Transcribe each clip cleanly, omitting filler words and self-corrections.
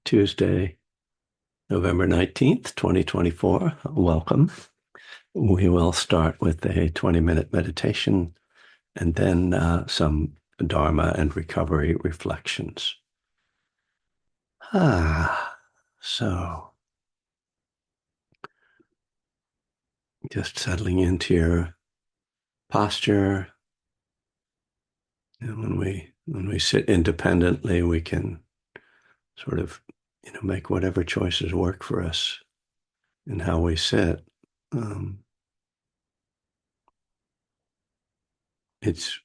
Tuesday, November 19th, 2024. Welcome. We will start with a 20-minute meditation and then some Dharma and recovery reflections. So just settling into your posture. And when we sit independently, we can sort of, make whatever choices work for us in how we sit. It's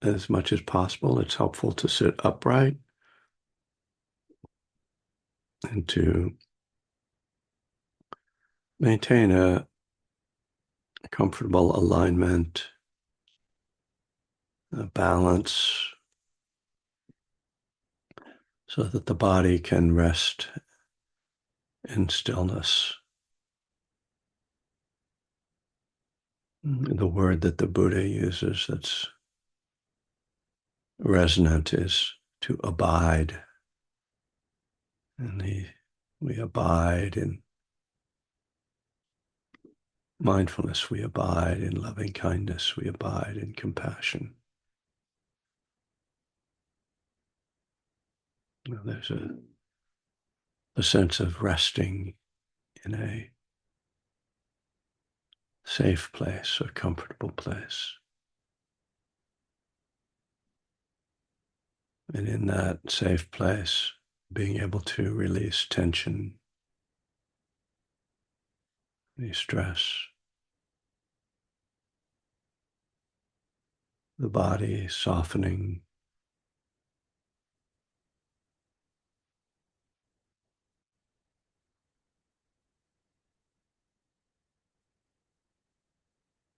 as much as possible, it's helpful to sit upright and to maintain a comfortable alignment, a balance, so that the body can rest in stillness. The word that the Buddha uses that's resonant is to abide. And we abide in mindfulness, we abide in loving kindness, we abide in compassion. There's a sense of resting in a safe place, a comfortable place. And in that safe place, being able to release tension, any stress, the body softening,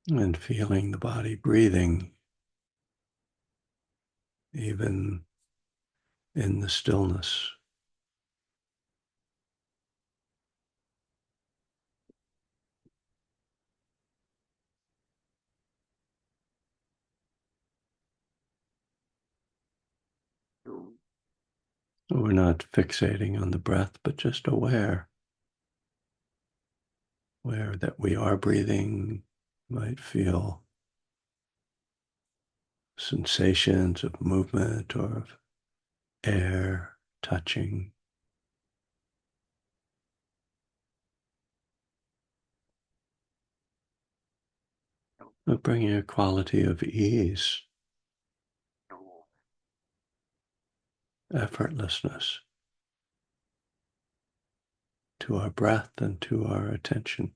and feeling the body breathing, even in the stillness. We're not fixating on the breath, but just aware that we are breathing. Might feel sensations of movement or of air touching. But bringing a quality of ease, effortlessness to our breath and to our attention.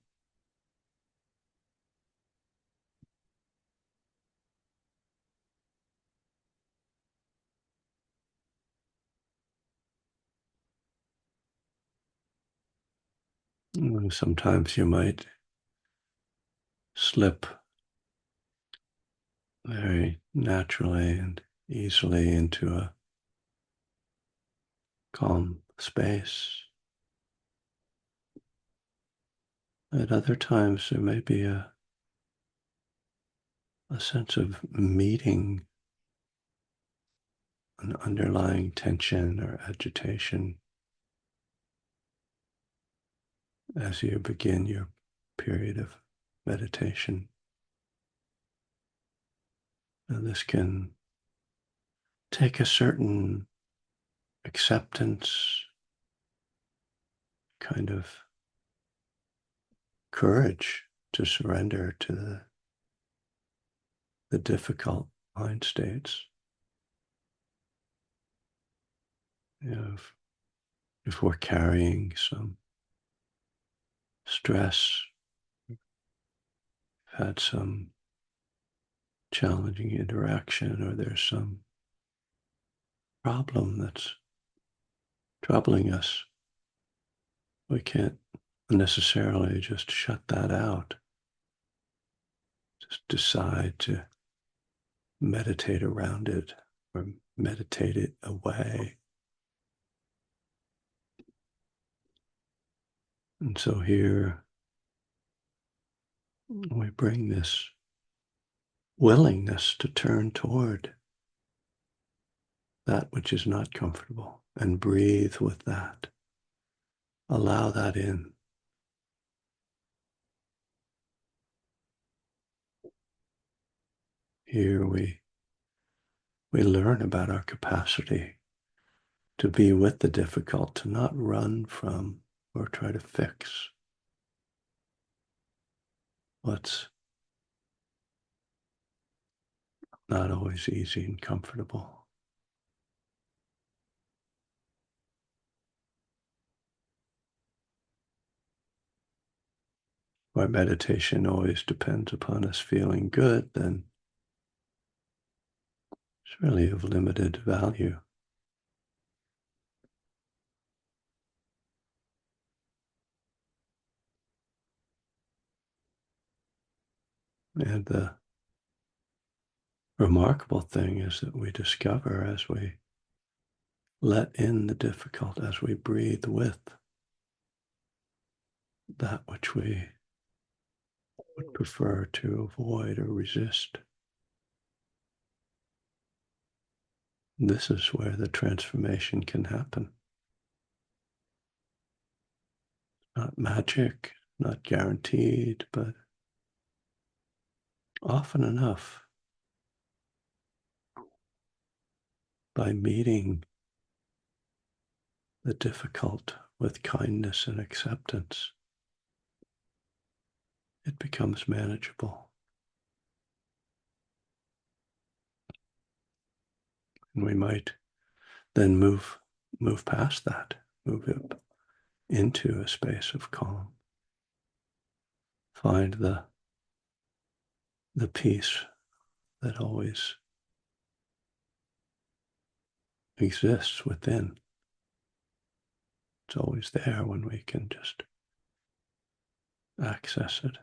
Sometimes you might slip very naturally and easily into a calm space. At other times, there may be a sense of meeting an underlying tension or agitation as you begin your period of meditation. And this can take a certain acceptance, kind of courage to surrender to the difficult mind states. If we're carrying some stress, had some challenging interaction, or there's some problem that's troubling us, we can't necessarily just shut that out. Just decide to meditate around it or meditate it away. And so here we bring this willingness to turn toward that which is not comfortable, and breathe with that. Allow that in. Here we learn about our capacity to be with the difficult, to not run from or try to fix what's not always easy and comfortable. Our meditation always depends upon us feeling good, then it's really of limited value. And the remarkable thing is that we discover as we let in the difficult, as we breathe with that which we would prefer to avoid or resist. This is where the transformation can happen. Not magic, not guaranteed, but often enough, by meeting the difficult with kindness and acceptance, it becomes manageable. And we might then move past that, move it into a space of calm. Find the peace that always exists within. It's always there when we can just access it.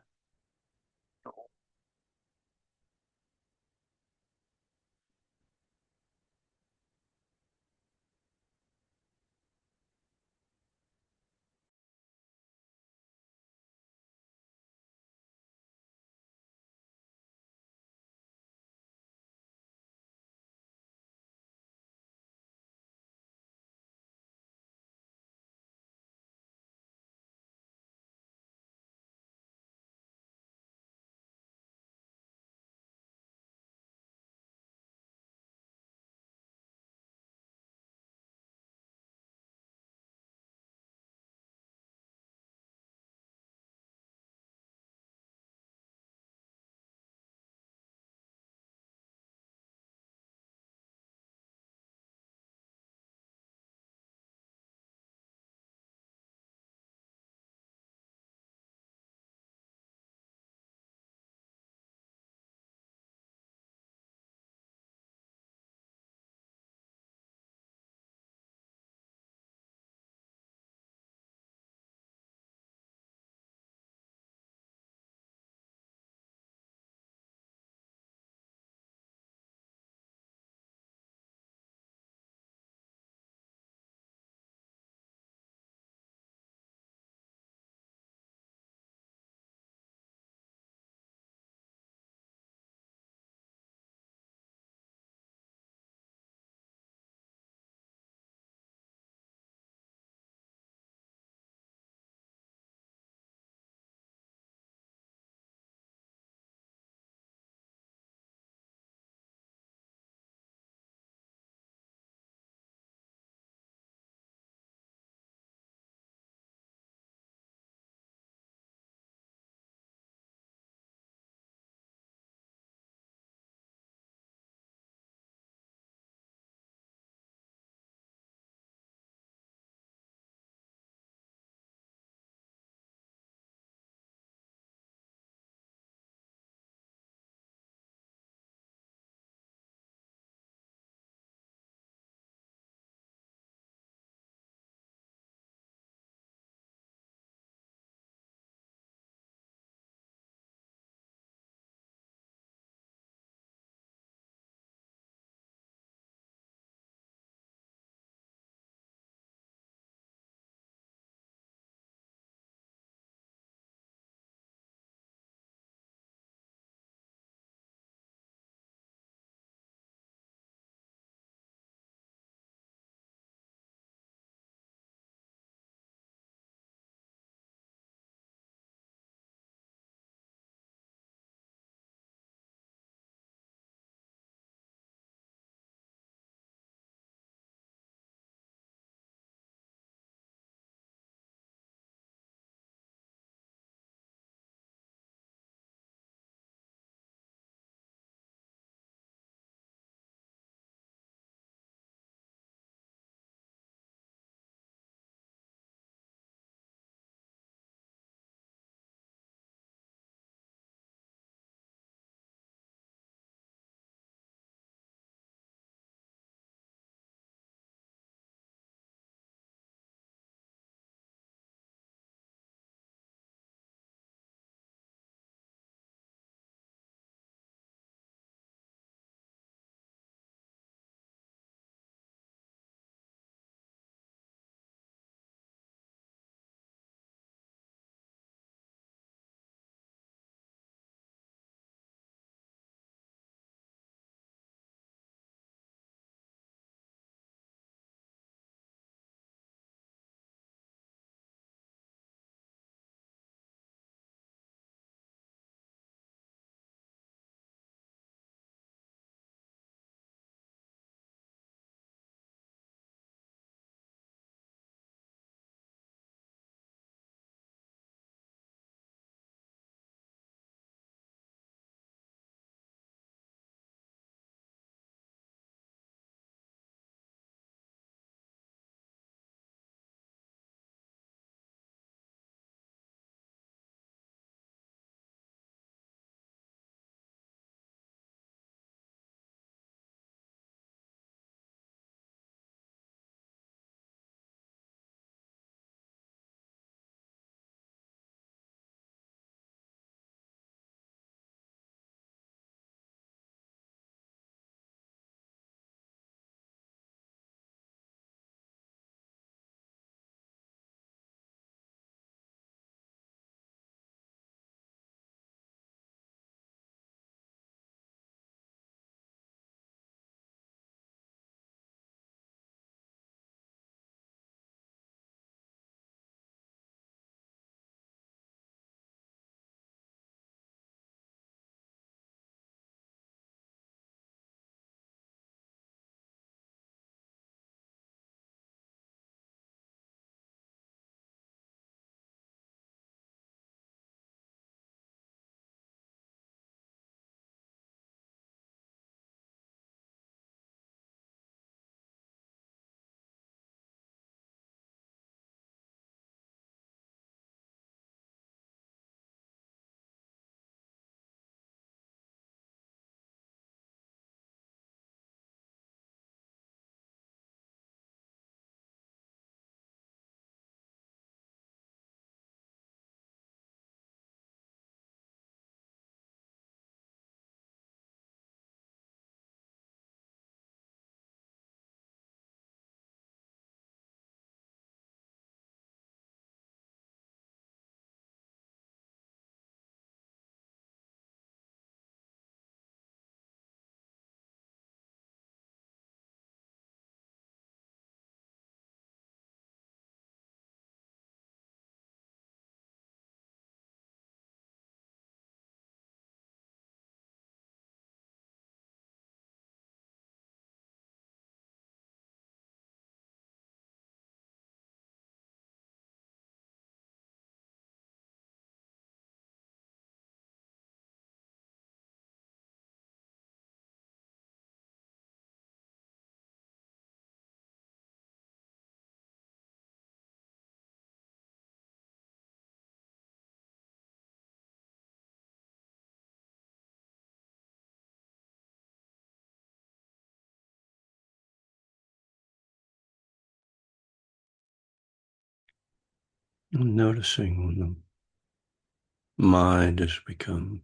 And noticing when the mind has become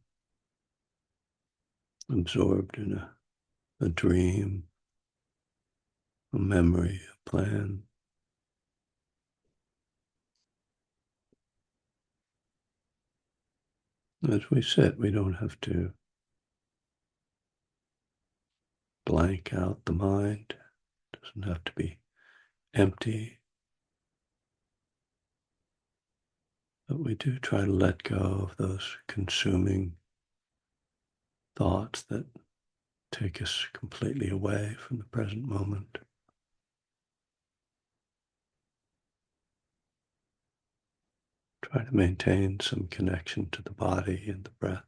absorbed in a dream, a memory, a plan. As we sit, we don't have to blank out the mind. It doesn't have to be empty. But we do try to let go of those consuming thoughts that take us completely away from the present moment. Try to maintain some connection to the body and the breath.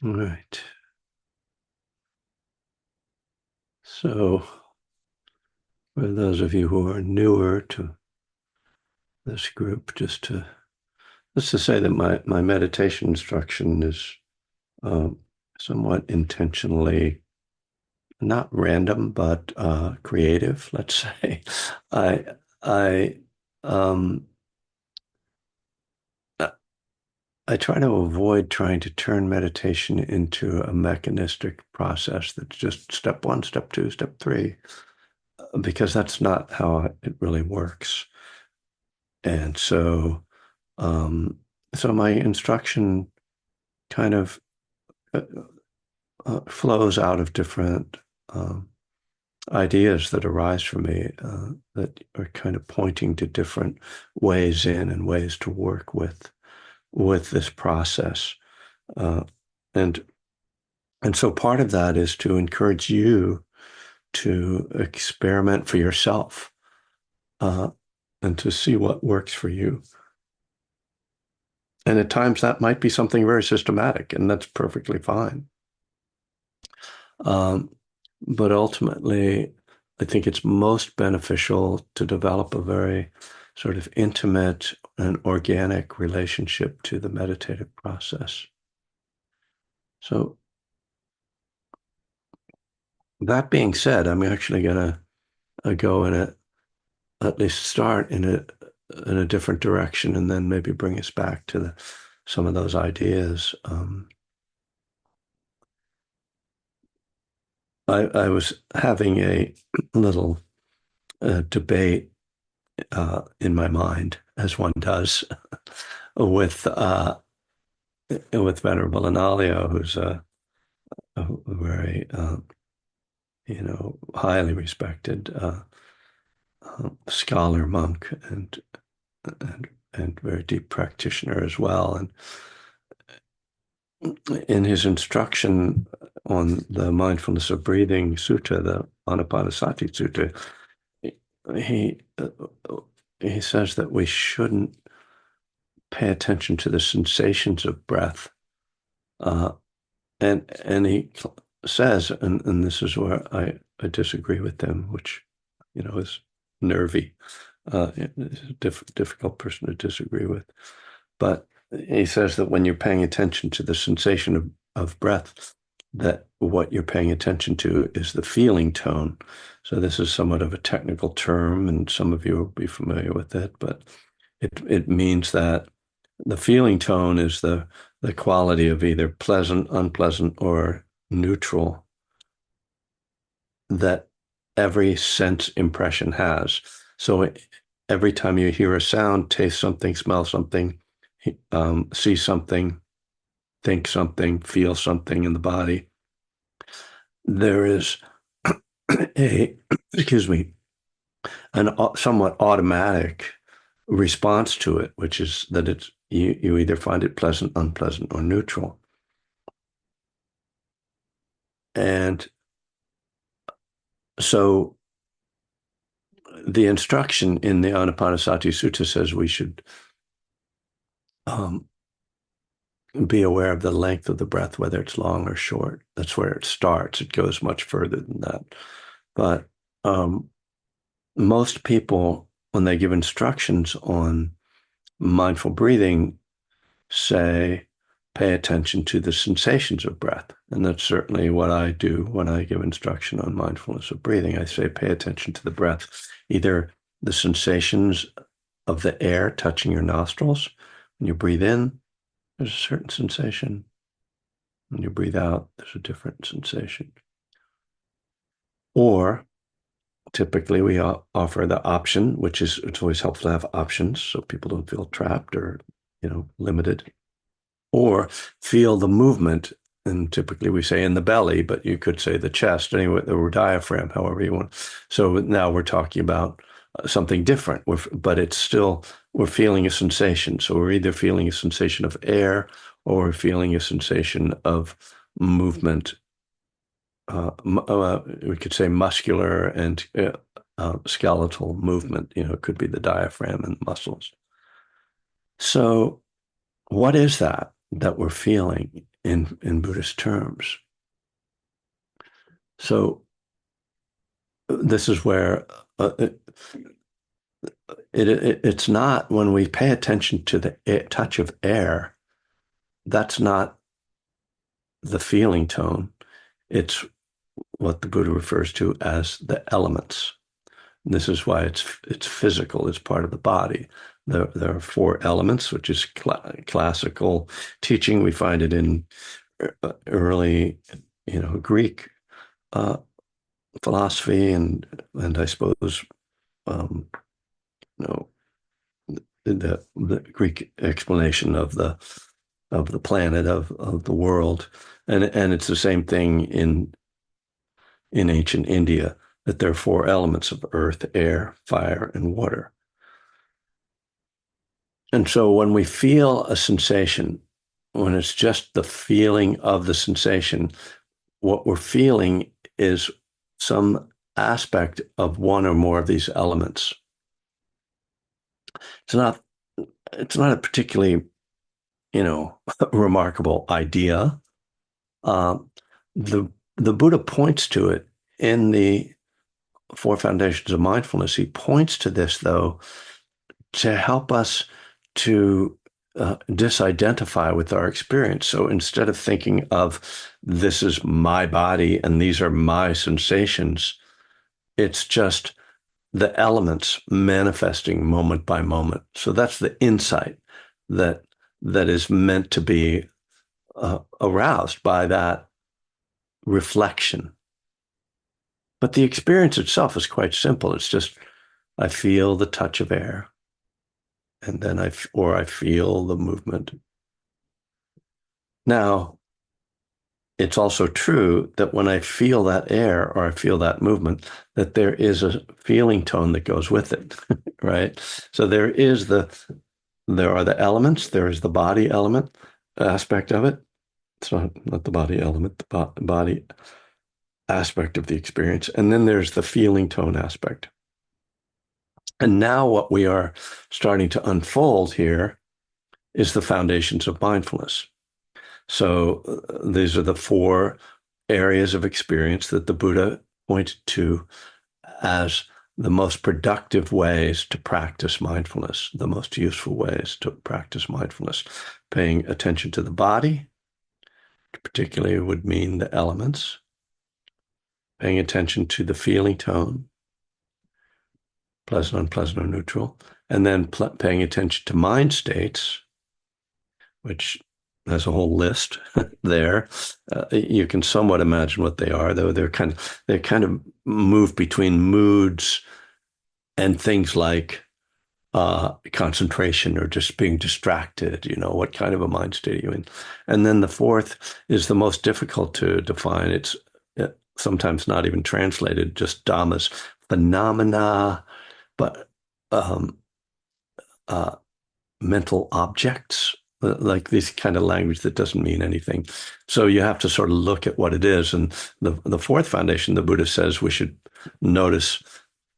All right. So, for those of you who are newer to this group, let's just say that my meditation instruction is um, somewhat intentionally not random, but creative, let's say. I, I, um, I try to avoid trying to turn meditation into a mechanistic process that's just step one, step two, step three, because that's not how it really works. And um, so my instruction kind of uh, flows out of different ideas that arise for me that are kind of pointing to different ways in and ways to work with this process. Uh, and and so part of that is to encourage you to experiment for yourself, uh, and to see what works for you. And at times that might be something very systematic, and that's perfectly fine. Um, but ultimately, I think it's most beneficial to develop a very sort of intimate and organic relationship to the meditative process. So that being said, I'm actually going to go in a at least start in a different direction, and then maybe bring us back to some of those ideas. I was having a little debate in my mind, as one does, with Venerable Analayo, who's a very highly respected scholar monk, and very deep practitioner as well. And in his instruction on the Mindfulness of Breathing Sutta, the Anapanasati Sutta, he he says that we shouldn't pay attention to the sensations of breath, uh, and he says, and this is where I disagree with him, which is nervy, is a difficult person to disagree with. But he says that when you're paying attention to the sensation of breath, that what you're paying attention to is the feeling tone. So this is somewhat of a technical term, and some of you will be familiar with it, but it means that the feeling tone is the quality of either pleasant, unpleasant, or neutral that every sense impression has. So every time you hear a sound, taste something, smell something, see something, think something, feel something in the body, there is a, excuse me, an somewhat automatic response to it, which is that you either find it pleasant, unpleasant, or neutral. And so the instruction in the Anapanasati Sutta says we should um, be aware of the length of the breath, whether it's long or short. That's where it starts. It goes much further than that. But most people, when they give instructions on mindful breathing, say, pay attention to the sensations of breath. And that's certainly what I do when I give instruction on mindfulness of breathing. I say, pay attention to the breath, either the sensations of the air touching your nostrils. When you breathe in, there's a certain sensation. When you breathe out, there's a different sensation. Or typically we offer the option, which is, it's always helpful to have options so people don't feel trapped or, limited. Or feel the movement, and typically we say in the belly, but you could say the chest, anyway, or diaphragm, however you want. So now we're talking about something different, but it's still, we're feeling a sensation. So we're either feeling a sensation of air, or we're feeling a sensation of movement. We could say muscular and skeletal movement. It could be the diaphragm and muscles. So what is that we're feeling in Buddhist terms? So this is where it's not, when we pay attention to the touch of air, that's not the feeling tone. It's what the Buddha refers to as the elements. And this is why it's physical, it's part of the body. There are four elements, which is classical teaching. We find it in early, Greek philosophy, and I suppose you know the Greek explanation of the planet, of the world, and it's the same thing in ancient India, that there are four elements of earth, air, fire, and water. And so when we feel a sensation, when it's just the feeling of the sensation, what we're feeling is some aspect of one or more of these elements. It's not it's not a particularly, remarkable idea. Um, the the Buddha points to it in the Four Foundations of Mindfulness. He points to this, though, to help us to disidentify with our experience. So instead of thinking of this is my body and these are my sensations, it's just the elements manifesting moment by moment. So that's the insight that that is meant to be aroused by that reflection. But the experience itself is quite simple. It's just I feel the touch of air, and then I feel the movement. Now, it's also true that when I feel that air or I feel that movement, that there is a feeling tone that goes with it, right? So there are the elements. There is the body element aspect of it. It's not the body element, the body aspect of the experience. And then there's the feeling tone aspect. And now what we are starting to unfold here is the foundations of mindfulness. So these are the four areas of experience that the Buddha pointed to as the most productive ways to practice mindfulness, the most useful ways to practice mindfulness. Paying attention to the body, particularly would mean the elements. Paying attention to the feeling tone, pleasant, unpleasant, or neutral. And then paying attention to mind states, which has a whole list there. You can somewhat imagine what they are, though they kind of move between moods and things like concentration or just being distracted. What kind of a mind state are you in? And then the fourth is the most difficult to define. It's sometimes not even translated, just Dhamma's phenomena, but mental objects, like this kind of language that doesn't mean anything. So you have to sort of look at what it is. And the fourth foundation, the Buddha says we should notice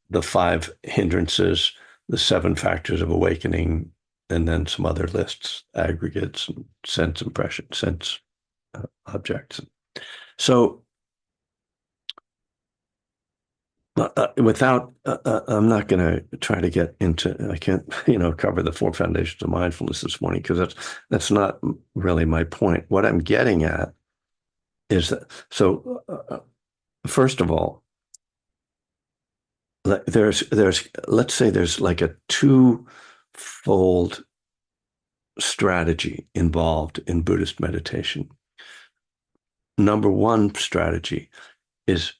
the five hindrances, the seven factors of awakening, and then some other lists, aggregates, sense impression, sense objects. So I'm not going to try to get into, I can't, cover the four foundations of mindfulness this morning because that's not really my point. What I'm getting at is that, so first of all, let's say there's like a twofold strategy involved in Buddhist meditation. Number one strategy is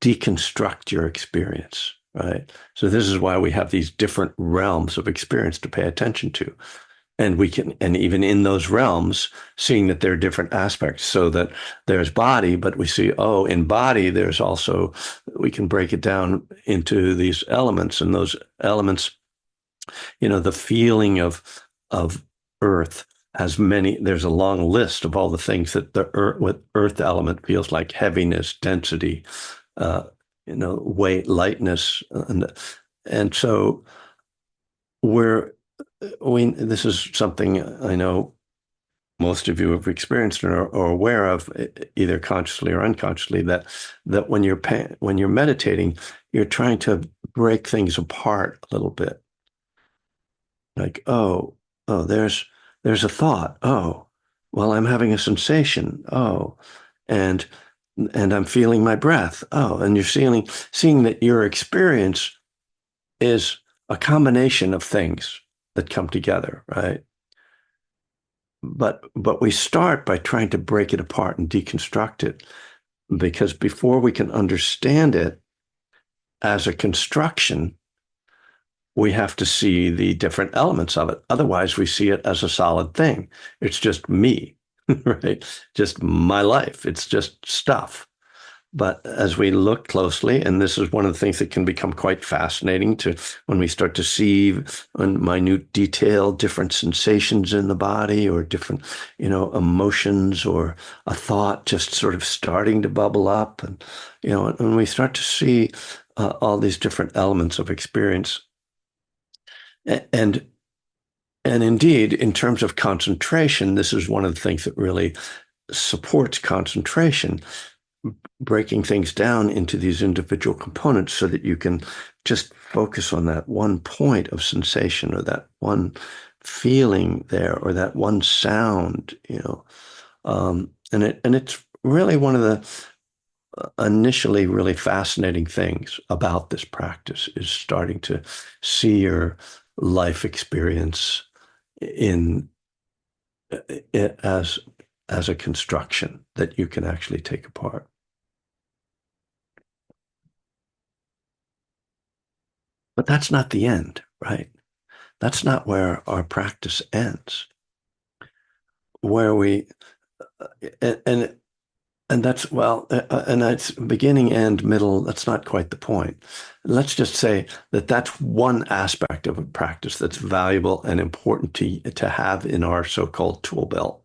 deconstruct your experience, right? So this is why we have these different realms of experience to pay attention to. And even in those realms, seeing that there are different aspects, so that there's body, but we see, in body, there's also, we can break it down into these elements, and those elements, the feeling of earth has there's a long list of all the things that the earth element feels like: heaviness, density, weight, lightness, and so this is something I know most of you have experienced or are aware of, either consciously or unconsciously, that when you're meditating, you're trying to break things apart a little bit. Like, there's a thought. Oh, well, I'm having a sensation. Oh, and I'm feeling my breath. Oh, and you're seeing that your experience is a combination of things that come together, right? But we start by trying to break it apart and deconstruct it, because before we can understand it as a construction, we have to see the different elements of it. Otherwise, we see it as a solid thing. It's just me, right? Just my life. It's just stuff. But as we look closely, and this is one of the things that can become quite fascinating when we start to see in minute detail different sensations in the body, or different, emotions, or a thought just sort of starting to bubble up, and we start to see all these different elements of experience. And and indeed, in terms of concentration, this is one of the things that really supports concentration, breaking things down into these individual components so that you can just focus on that one point of sensation or that one feeling there or that one sound, and it's really one of the initially really fascinating things about this practice is starting to see your life experience in it as a construction that you can actually take apart. But that's not the end, right? That's not where our practice ends. Where we and And that's and that's beginning, end, middle. That's not quite the point. Let's just say that that's one aspect of a practice that's valuable and important to have in our so-called tool belt.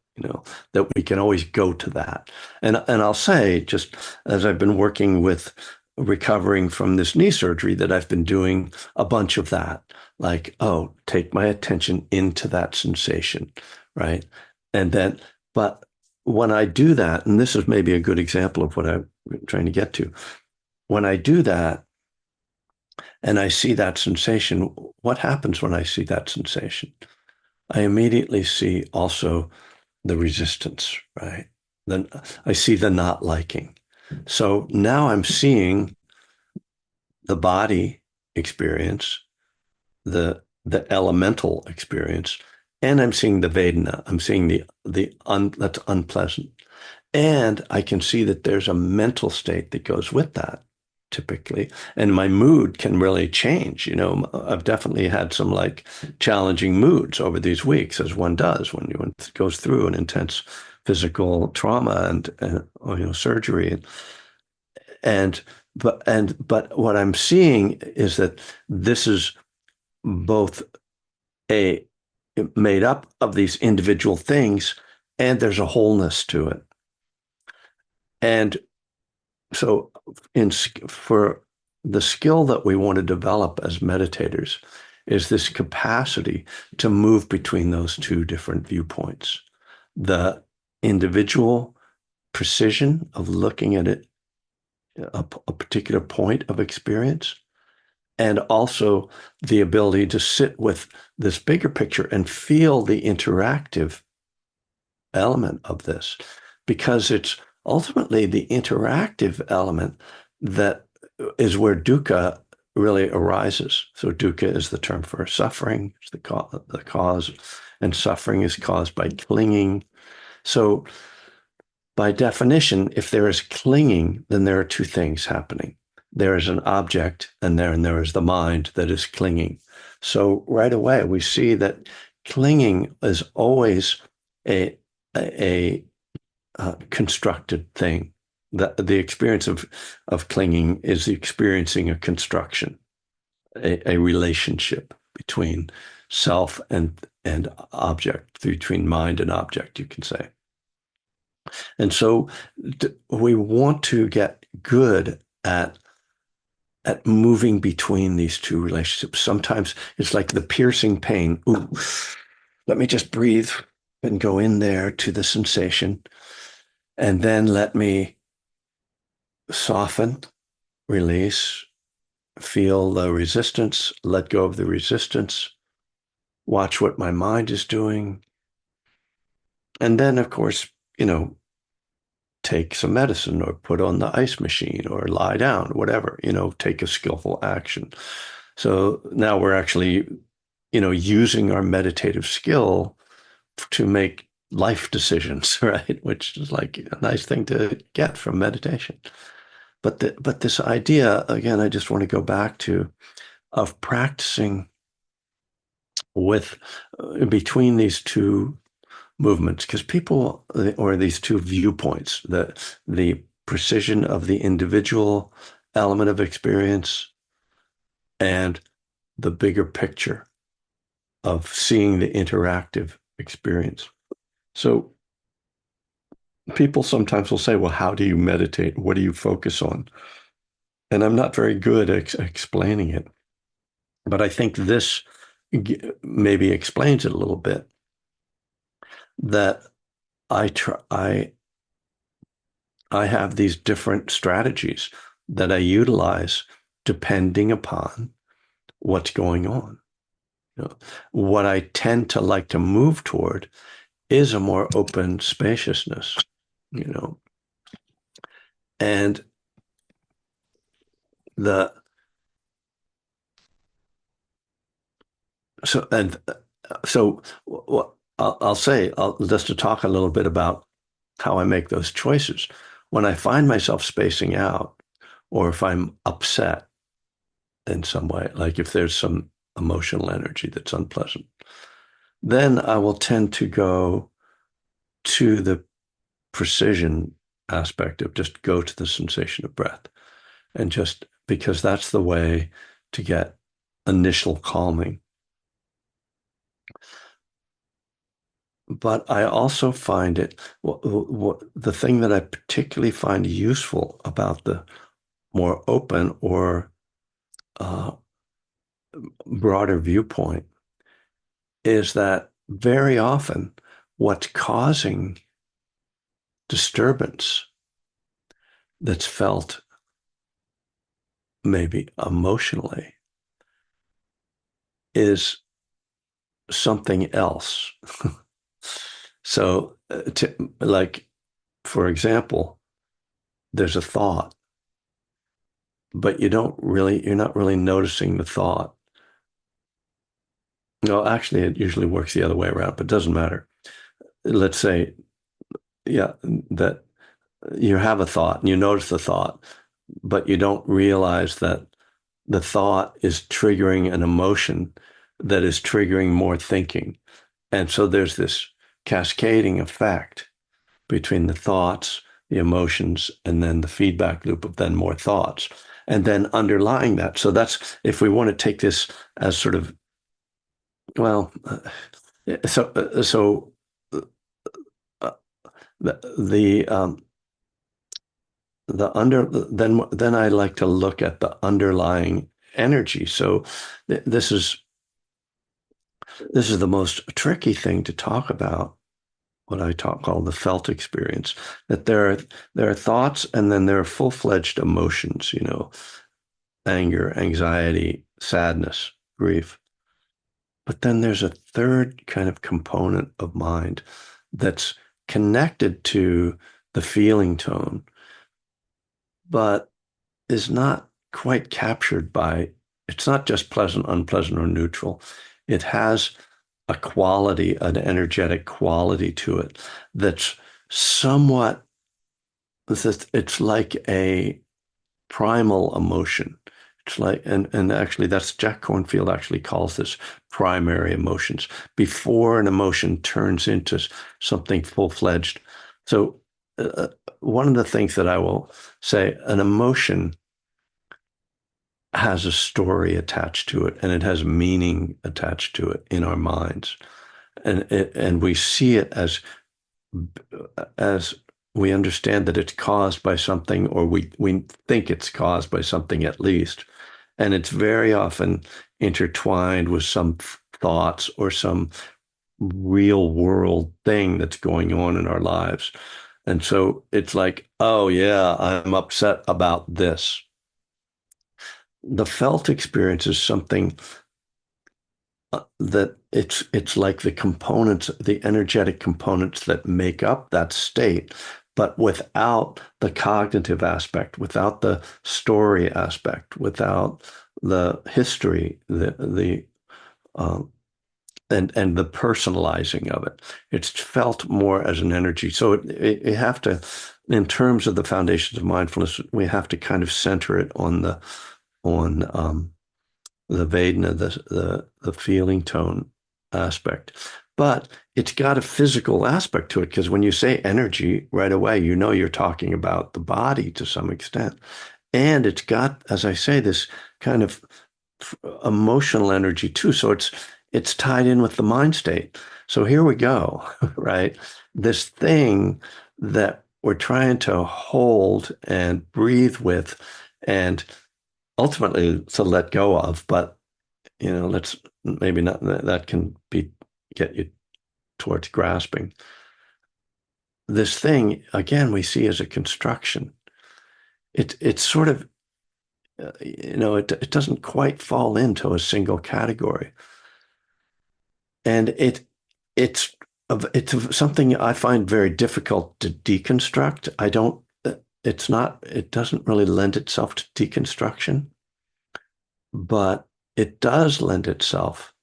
That we can always go to that. And I'll say, just as I've been working with recovering from this knee surgery, that I've been doing a bunch of that. Like, oh, take my attention into that sensation, right? And then, but when I do that, and this is maybe a good example of what I'm trying to get to, when I do that and I see that sensation, what happens when I see that sensation? I immediately see also the resistance, right? Then I see the not liking. So now I'm seeing the body experience, the elemental experience, and I'm seeing the Vedana. I'm seeing that's unpleasant. And I can see that there's a mental state that goes with that typically. And my mood can really change. I've definitely had some like challenging moods over these weeks, as one does when one goes through an intense physical trauma and surgery. And but what I'm seeing is that this is both a made up of these individual things, and there's a wholeness to it. And so for the skill that we want to develop as meditators is this capacity to move between those two different viewpoints. The individual precision of looking at it, a particular point of experience, and also the ability to sit with this bigger picture and feel the interactive element of this, because it's ultimately the interactive element that is where dukkha really arises. So dukkha is the term for suffering. It's the cause, and suffering is caused by clinging. So by definition, if there is clinging, then there are two things happening. There is an object, and there is the mind that is clinging. So right away, we see that clinging is always a a, constructed thing. The experience of clinging is experiencing a construction, a relationship between self and object, between mind and object, you can say. And so we want to get good at moving between these two relationships. Sometimes it's like the piercing pain. Ooh, let me just breathe and go in there to the sensation, and then let me soften, release, feel the resistance, let go of the resistance, watch what my mind is doing. And then, of course, take some medicine or put on the ice machine or lie down, whatever, take a skillful action. So now we're actually, using our meditative skill to make life decisions, right? Which is like a nice thing to get from meditation. But this idea, again, I just want to go back to, of practicing with between these two movements, because people, or these two viewpoints, the precision of the individual element of experience and the bigger picture of seeing the interactive experience. So people sometimes will say, well, how do you meditate? What do you focus on? And I'm not very good at explaining it, but I think this maybe explains it a little bit that I have these different strategies that I utilize depending upon what's going on. You know, what I tend to like to move toward is a more open spaciousness, you know, and the so and so what I'll say just to talk a little bit about how I make those choices. When I find myself spacing out, or if I'm upset in some way, like if there's some emotional energy that's unpleasant, then I will tend to go to the precision aspect of just go to the sensation of breath. And just because that's the way to get initial calming. But I also find it, the thing that I particularly find useful about the more open or uh, broader viewpoint is that very often what's causing disturbance that's felt maybe emotionally is something else. So, like, for example, there's a thought, but you're not really noticing the thought. No, actually, it usually works the other way around, but it doesn't matter. Let's say, yeah, that you have a thought and you notice the thought, but you don't realize that the thought is triggering an emotion that is triggering more thinking. And so there's this cascading effect between the thoughts, the emotions, and then the feedback loop of then more thoughts. And then underlying that. So that's if we want to take this as sort of, well, so uh, the the under then I like to look at the underlying energy. So this is the most tricky thing to talk about, what I call the felt experience, that there are thoughts and then there are full-fledged emotions, you know, anger, anxiety, sadness, grief. But then there's a third kind of component of mind that's connected to the feeling tone, but is not quite captured by, it's not just pleasant, unpleasant, or neutral. It has a quality, an energetic quality to it that's somewhat, it's like a primal emotion. It's like, and actually that's Jack Kornfield actually calls this primary emotions before an emotion turns into something full-fledged. So one of the things that I will say, an emotion has a story attached to it and it has meaning attached to it in our minds. And we see it as we understand that it's caused by something, or we think it's caused by something at least. And it's very often intertwined with some thoughts or some real world thing that's going on in our lives. And so it's like, oh yeah, I'm upset about this. The felt experience is something that it's like the components, the energetic components that make up that state, but without the cognitive aspect, without the story aspect, without the history, the and the personalizing of it. It's felt more as an energy. So you have to, in terms of the foundations of mindfulness, we have to kind of center it on the Vedana, the feeling tone aspect. But it's got a physical aspect to it because when you say energy, right away, you know you're talking about the body to some extent. And it's got, as I say, this kind of emotional energy too. So it's tied in with the mind state. So here we go, right? This thing that we're trying to hold and breathe with and ultimately to let go of, but let's maybe not that can be get you towards grasping. This thing, again, we see as a construction. It's sort of, it doesn't quite fall into a single category. And it's something I find very difficult to deconstruct. I don't, it doesn't really lend itself to deconstruction, but it does lend itself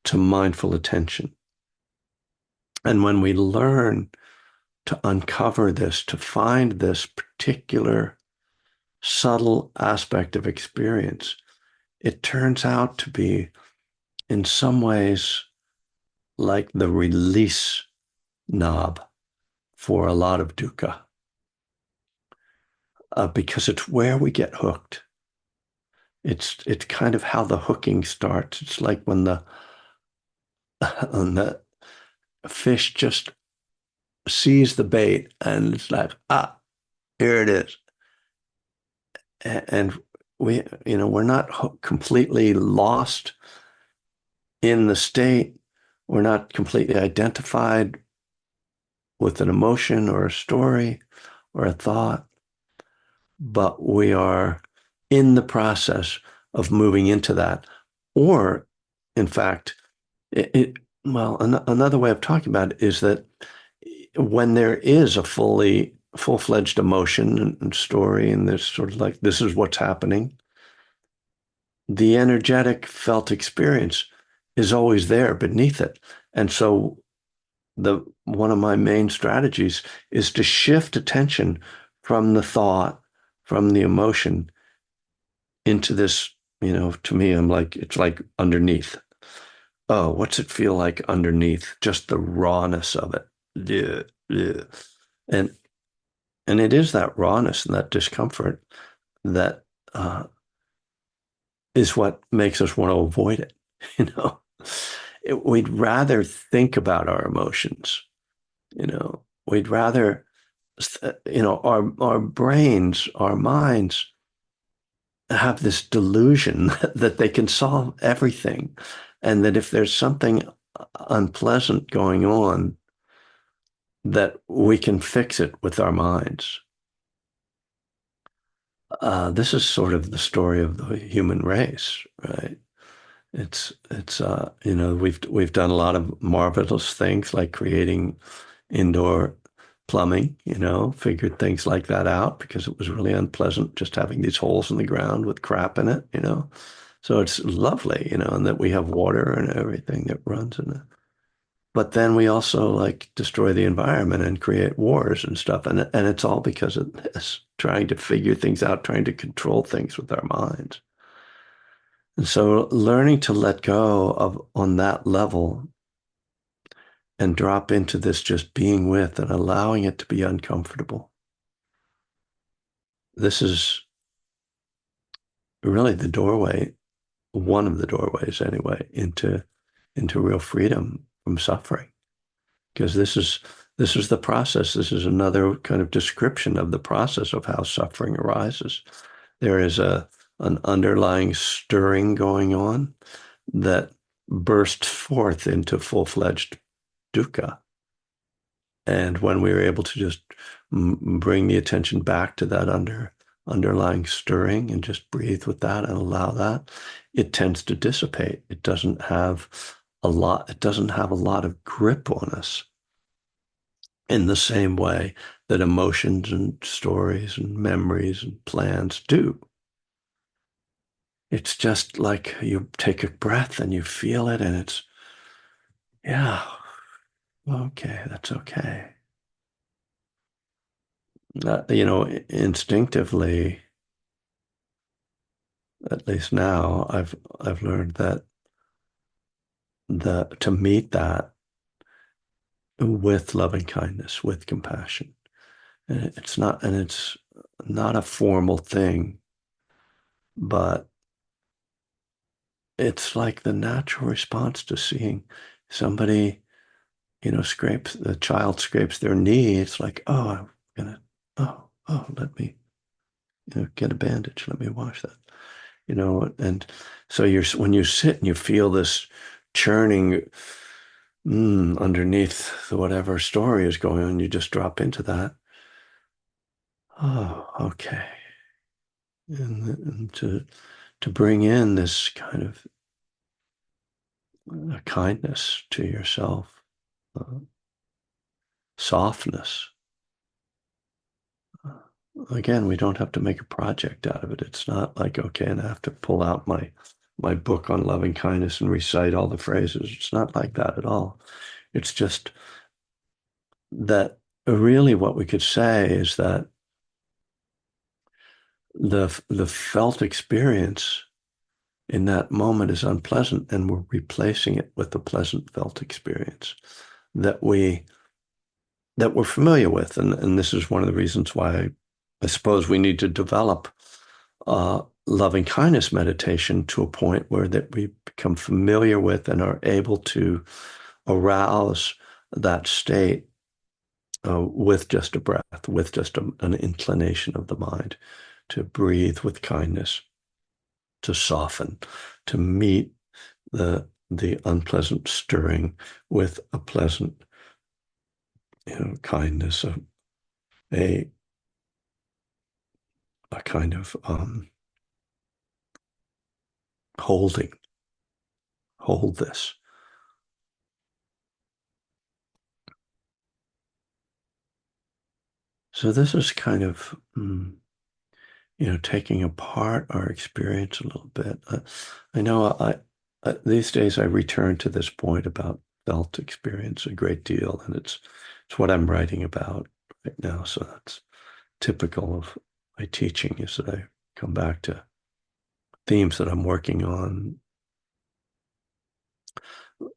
to mindful attention. And when we learn to uncover this, to find this particular subtle aspect of experience, it turns out to be, in some ways, like the release knob for a lot of dukkha, because it's where we get hooked. It's kind of how the hooking starts. It's like when when the fish just sees the bait and it's like, here it is. And we're not completely lost in the state. We're not completely identified with an emotion or a story or a thought, but we are in the process of moving into that. Or, in fact, well, another way of talking about it is that when there is a full-fledged emotion and story, and there's sort of like, this is what's happening, the energetic felt experience is always there beneath it. And so the one of my main strategies is to shift attention from the thought, from the emotion into this, to me, it's like underneath. Oh, what's it feel like underneath? Just the rawness of it. Yeah, yeah. And and it is that rawness and that discomfort that uh, is what makes us want to avoid it. You know, we'd rather think about our emotions. We'd rather, our brains, our minds have this delusion that they can solve everything, and that if there's something unpleasant going on, that we can fix it with our minds. This is sort of the story of the human race, right? We've done a lot of marvelous things like creating indoor plumbing, figured things like that out because it was really unpleasant just having these holes in the ground with crap in it. So it's lovely, and that we have water and everything that runs in it. But then we also like destroy the environment and create wars and stuff. And it's all because of this, trying to figure things out, trying to control things with our minds. And so learning to let go of on that level and drop into this just being with and allowing it to be uncomfortable. This is really the doorway, one of the doorways anyway, into real freedom from suffering. Because this is the process. This is another kind of description of the process of how suffering arises. There is an underlying stirring going on that bursts forth into full-fledged dukkha. And when we are able to just bring the attention back to that underlying stirring and just breathe with that and allow that, it tends to dissipate. It doesn't have a lot of grip on us in the same way that emotions and stories and memories and plans do. It's just like you take a breath and you feel it, and it's, yeah, okay, that's okay. Instinctively, at least now, I've learned that to meet that with loving kindness, with compassion. And it's not a formal thing, but it's like the natural response to seeing somebody, the child scrapes their knee. It's like, oh, I'm gonna, let me. Get a bandage. Let me wash that. And so when you sit and you feel this churning underneath whatever story is going on, you just drop into that. Oh, okay. And to bring in this kind of kindness to yourself, uh, softness. Again, we don't have to make a project out of it. It's not like, okay, and I have to pull out my book on loving kindness and recite all the phrases. It's not like that at all. It's just that really what we could say is that the felt experience in that moment is unpleasant, and we're replacing it with a pleasant felt experience that we're familiar with. And this is one of the reasons why I suppose we need to develop loving kindness meditation to a point where that we become familiar with and are able to arouse that state with just a breath, with just an inclination of the mind, to breathe with kindness, to soften, to meet the unpleasant stirring with a pleasant, kindness, a a kind of holding, hold this. So this is kind of, taking apart our experience a little bit. I know these days I return to this point about felt experience a great deal, and it's what I'm writing about right now. So that's typical of my teaching, is that I come back to themes that I'm working on.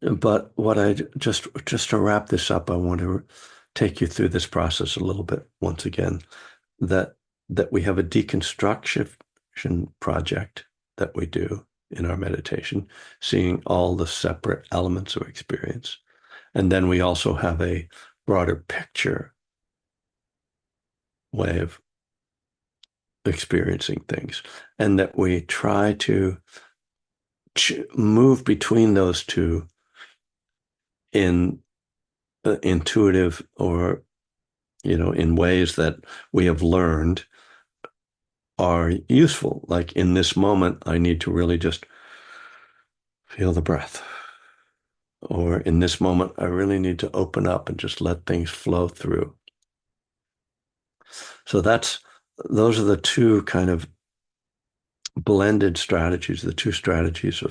But what I just to wrap this up, I want to take you through this process a little bit once again, that we have a deconstruction project that we do in our meditation, seeing all the separate elements of experience. And then we also have a broader picture way of experiencing things, and that we try to move between those two in intuitive, or in ways that we have learned are useful. Like in this moment, I need to really just feel the breath. Or in this moment, I really need to open up and just let things flow through. So those are the two kind of blended strategies, the two strategies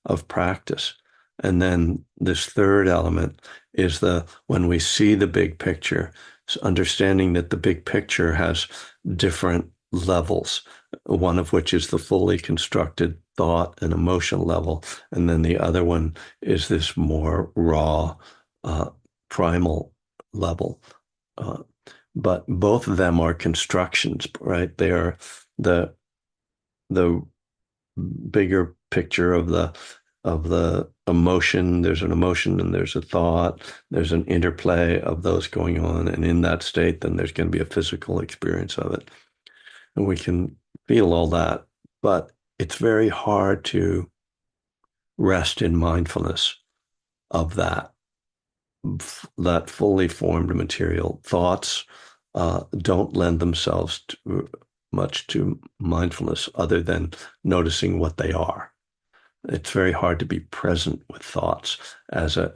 of practice. And then this third element is the when we see the big picture, it's understanding that the big picture has different levels, one of which is the fully constructed thought and emotion level, and then the other one is this more raw, uh, primal level. Uh, but both of them are constructions, right? They are the bigger picture of the emotion. There's an emotion and there's a thought. There's an interplay of those going on. And in that state, then there's going to be a physical experience of it. And we can feel all that. But it's very hard to rest in mindfulness of that fully formed material. Thoughts don't lend themselves much to mindfulness other than noticing what they are. It's very hard to be present with thoughts as a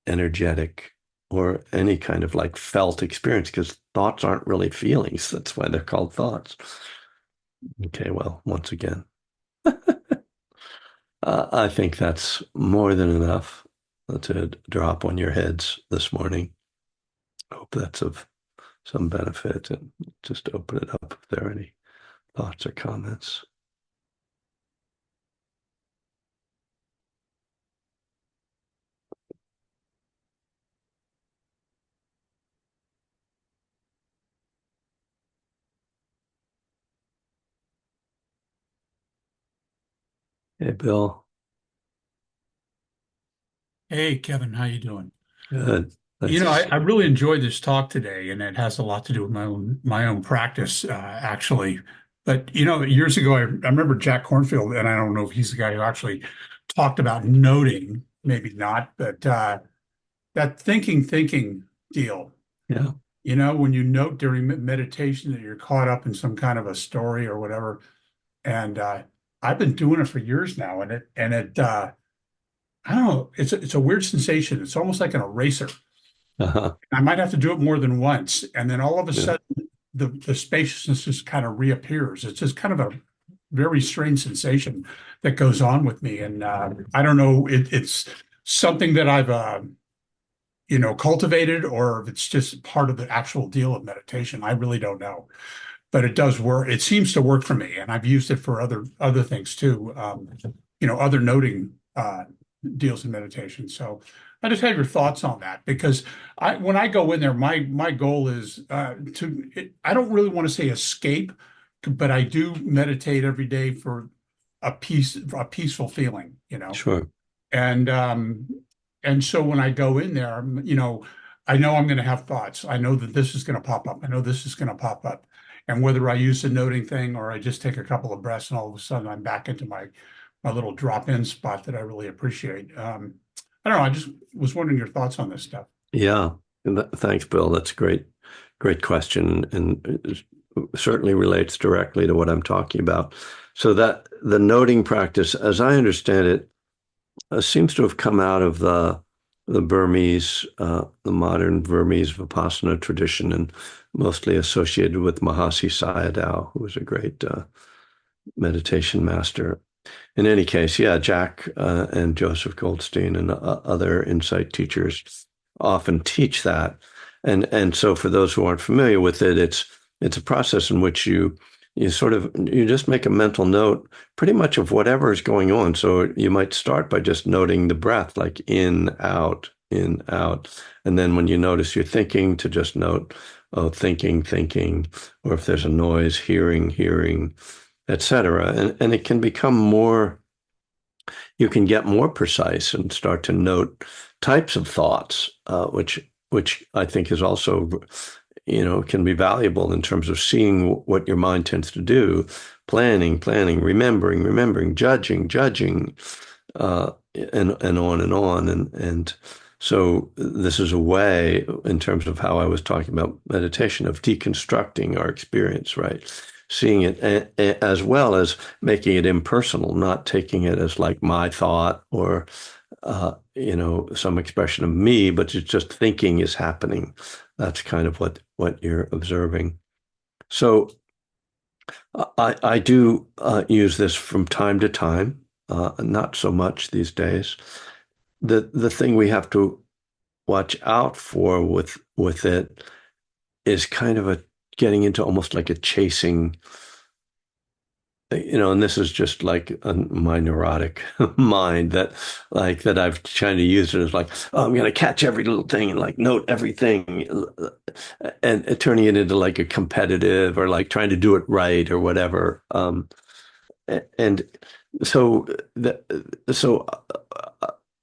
energetic or any kind of like felt experience, because thoughts aren't really feelings. That's why they're called thoughts. Okay, well, once again, I think that's more than enough to drop on your heads this morning. Hope that's of some benefit, and just open it up if there are any thoughts or comments. Hey, Bill. Hey, Kevin, how you doing? Good. You Nice know, to I, see I really enjoyed this talk today, and it has a lot to do with my own practice, actually. But years ago, I remember Jack Cornfield, and I don't know if he's the guy who actually talked about noting, maybe not, but that thinking deal. Yeah. When you note during meditation that you're caught up in some kind of a story or whatever, and I've been doing it for years now, and I don't know, it's a weird sensation. It's almost like an eraser. Uh-huh. I might have to do it more than once, and then all of a Yeah. sudden the spaciousness just kind of reappears. It's just kind of a very strange sensation that goes on with me, and I don't know, it's something that I've cultivated, or if it's just part of the actual deal of meditation. I really don't know, but it does work. It seems to work for me, and I've used it for other things too. Other noting deals in meditation. So I just had your thoughts on that because when I go in there, my goal is I don't really want to say escape, but I do meditate every day for a peaceful feeling. Sure. And so when I go in there, I know I'm going to have thoughts. I know that this is going to pop up. I know this is going to pop up. And whether I use the noting thing or I just take a couple of breaths and all of a sudden I'm back into my little drop-in spot that I really appreciate. I don't know. I just was wondering your thoughts on this stuff. Yeah. Thanks, Bill. That's a great question, and it certainly relates directly to what I'm talking about. So that the noting practice, as I understand it, seems to have come out of the Burmese, the modern Burmese Vipassana tradition, and mostly associated with Mahasi Sayadaw, who was a great meditation master. In any case, yeah, Jack and Joseph Goldstein and other insight teachers often teach that. And so for those who aren't familiar with it, it's a process in which you just make a mental note pretty much of whatever is going on. So you might start by just noting the breath, like in, out, in, out. And then when you notice you're thinking, to just note, oh, thinking, thinking, or if there's a noise, hearing, hearing, etc. And it can become more, you can get more precise and start to note types of thoughts, which I think is also, can be valuable in terms of seeing what your mind tends to do, planning, remembering, judging, and on and on. And so this is a way, in terms of how I was talking about meditation, of deconstructing our experience, right? Seeing it as well as making it impersonal, not taking it as like my thought or some expression of me, but it's just thinking is happening. That's kind of what you're observing. So I do use this from time to time, not so much these days. The thing we have to watch out for with it is kind of a getting into almost like a chasing, and this is just like my neurotic mind that I've trying to use it as like, oh, I'm going to catch every little thing and like note everything, and turning it into like a competitive or like trying to do it right or whatever. And so the, so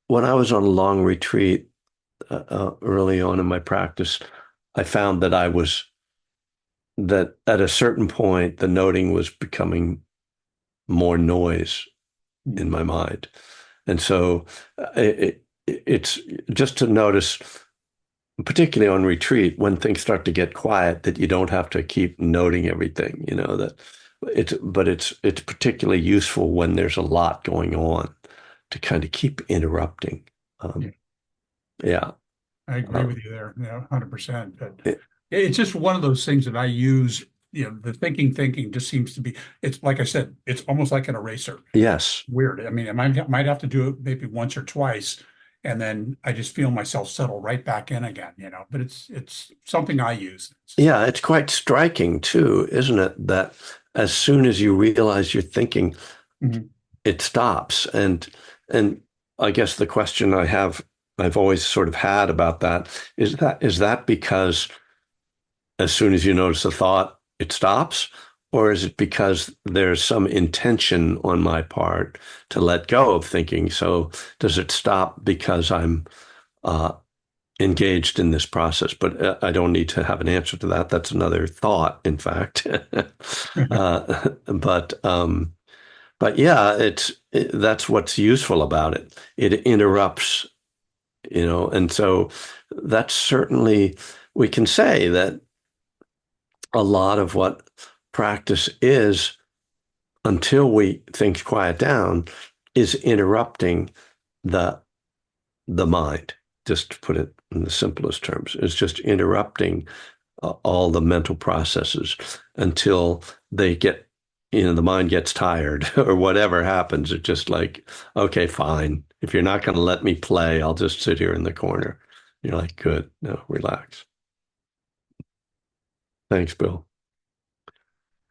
when I was on a long retreat early on in my practice, I found that at a certain point the noting was becoming more noise in my mind. And so it's just to notice, particularly on retreat, when things start to get quiet, that you don't have to keep noting everything, but it's particularly useful when there's a lot going on to kind of keep interrupting. Yeah, Um, yeah. I agree Um, with you there, 100%. But it- it's just one of those things that I use. The thinking just seems to be, it's like I said, it's almost like an eraser. yes. Weird. I mean, I might have to do it maybe once or twice, and then I just feel myself settle right back in again. But it's something I use. Yeah, it's quite striking too, isn't it? That as soon as you realize you're thinking, Mhm. it stops. And I guess the question I've always sort of had about that is that because as soon as you notice a thought, it stops? Or is it because there's some intention on my part to let go of thinking? So does it stop because uh, engaged in this process, but I don't need to have an answer to that. That's another thought, in fact. uh, but um, but yeah, that's what's useful about it. It interrupts, and so that's certainly we can say that a lot of what practice is until things quiet down is interrupting the the mind. Just to put it in the simplest terms, it's just interrupting all the mental processes until they get, the mind gets tired or whatever happens. It's just like, okay, fine. If you're not going to let me play, I'll just sit here in the corner. You're like, good. No, relax. Thanks, Bill.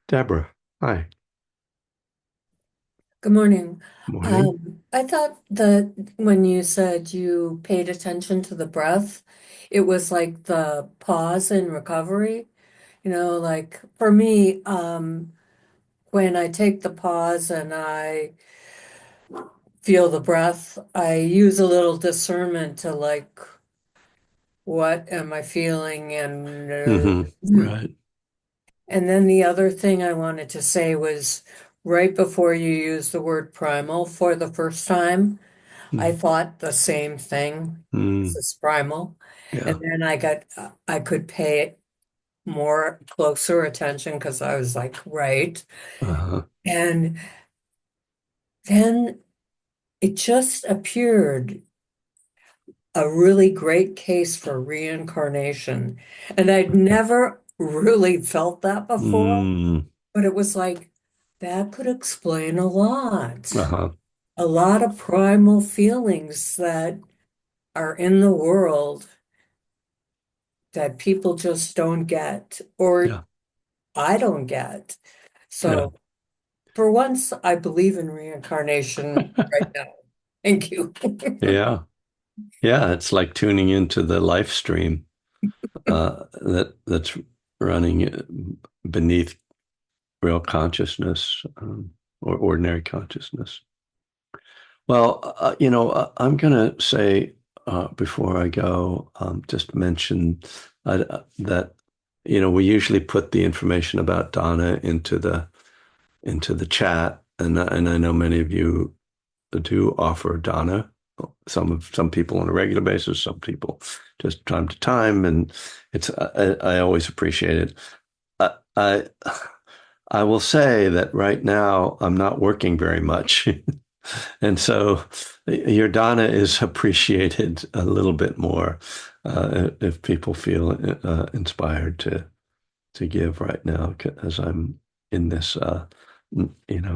Deborah, hi. Good morning. Morning. I thought that when you said you paid attention to the breath, it was like the pause in recovery. Like for me, when I take the pause and I feel the breath, I use a little discernment to like, what am I feeling? Right. And then the other thing I wanted to say was right before you use the word primal for the first time. I Mm. thought the same thing. This Mm. is primal. And Yeah. then I could pay more closer attention because I was like, right. Uh-huh. And then it just appeared a really great case for reincarnation. And I'd never really felt that before, Mm. but it was like, that could explain Uh-huh. a lot of primal feelings that are in the world that people just don't get, or Yeah. I don't get. Yeah. So for once, I believe in reincarnation right now. Thank you. Yeah. Yeah. It's like tuning into the life stream that's running beneath real consciousness, or ordinary consciousness. Well, I'm going to say before I go, just mention that we usually put the information about Donna into the chat, and I know many of you do offer Donna. Some people on a regular basis, some people just time to time, and I always appreciate it. I I will say that right now I'm not working very much. And so your Dana is appreciated a little bit more if people feel inspired to give right now, as I'm in this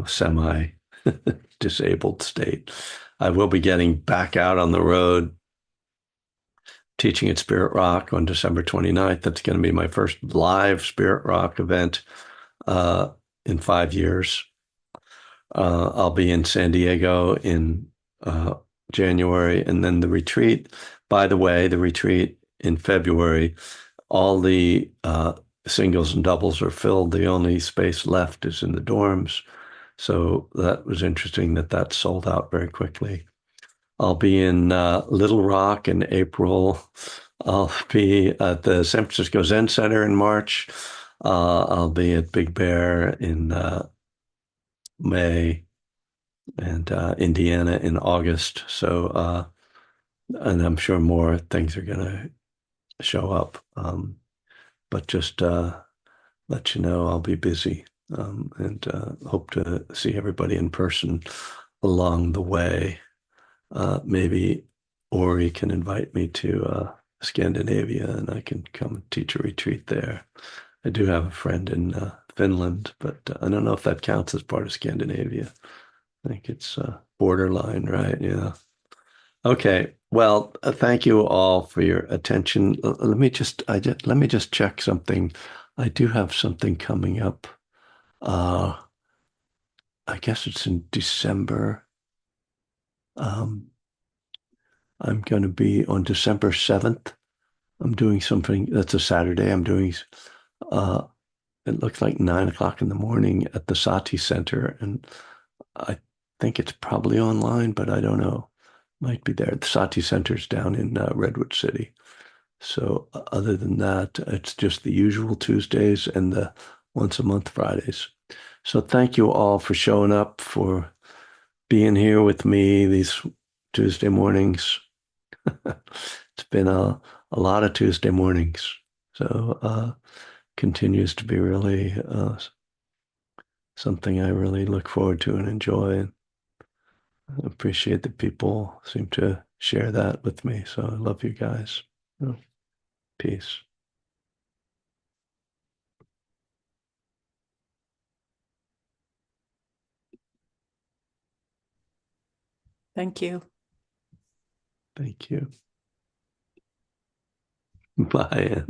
semi disabled state. I will be getting back out on the road teaching at Spirit Rock on December 29th. That's going to be my first live Spirit Rock event uh, in 5 years. I'll be in San Diego in uh, January, and then the retreat. By the way, the retreat in February, all the singles and doubles are filled. The only space left is in the dorms. So that was interesting that sold out very quickly. I'll be in Little Rock in April. I'll be at the San Francisco Zen Center in March. I'll be at Big Bear in May, and Indiana in August. So, and I'm sure more things are going to show up. But just let you know, I'll be busy, and hope to see everybody in person along the way. Maybe Ori can invite me to Scandinavia, and I can come and teach a retreat there. I do have a friend in Finland, but I don't know if that counts as part of Scandinavia. I think it's borderline, right? Yeah. Okay. Well, thank you all for your attention. Let me just check something. I do have something coming up. Uh, I guess it's in December. Um, I'm going to be on December 7th. I'm doing something that's a Saturday. Uh, it looks like 9 o'clock in the morning at the Sati Center, and I think it's probably online, but I don't know. Might be there. The Sati Center's down in Redwood City. So other than that, it's just the usual Tuesdays and the once a month Fridays. So thank you all for showing up, for being here with me these Tuesday mornings. It's been a lot of Tuesday mornings. So continues to be really something I really look forward to and enjoy. And I appreciate that people seem to share that with me. So I love you guys. Peace. Thank you. Thank you. Bye.